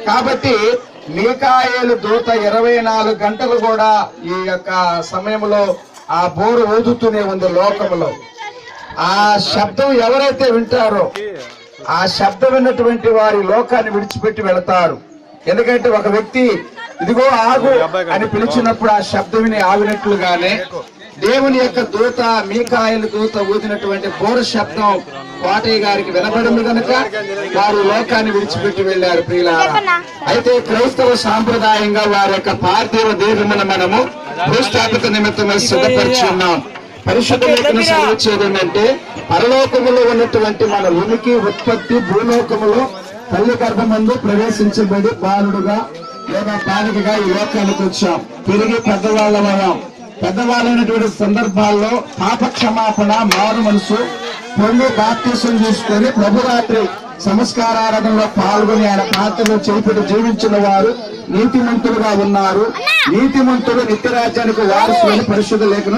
కాబట్టి మీకాయేలు దూత 24 గంటలు కూడా ఈ యొక్క సమయంలో ఆ బోరు ఊదుతూనే ఉంది లోకములో. ఆ శబ్దం ఎవరైతే వింటారో ఆ శబ్దం విన్నటువంటి వారి లోకాన్ని విడిచిపెట్టి వెళతారు. ఎందుకంటే ఒక వ్యక్తి ఇదిగో ఆగు అని పిలిచినప్పుడు ఆ శబ్దం విని ఆగినట్లుగానే దేవుని యొక్క దూత మీకాయేలు దూత ఊదినటువంటి బోర శబ్దం కోటయ్య గారికి వినబడింది కనుక వారు లోకాన్ని విడిచిపెట్టి వెళ్లారు. ప్రియులారా, అయితే క్రైస్తవ సాంప్రదాయంగా వారి యొక్క పార్థివ దేహమును మనము భూస్థాపిత నిమిత్తమై సిద్ధపరిచి ఉన్నాం. పరిశుద్ధ లేఖన సెలవిచ్చేది ఏంటంటే పరలోకములో ఉన్నటువంటి మన ఉనికి ఉత్పత్తి భూలోకములో తల్లి గర్భమందు ప్రవేశించబడి బాలుడుగా లేదా బాలికగా ఈ లోకానికి వచ్చాం. తిరిగి పెద్దవాళ్ళమయ్యాం. పెద్దవాళ్ళైనటువంటి సందర్భాల్లో పాప క్షమాపణ, మారు మనసు పొంది బాప్తిసం తీసుకొని ప్రభురాత్రి సంస్కారారాధనలో పాల్గొని ఆయన పాత్రలో చేపట్టి జీవించిన వారు నీతిమంతులుగా ఉన్నారు. నీతిమంతులు నిత్యరాజ్యానికి వారసులని పరిశుద్ధ లేఖనం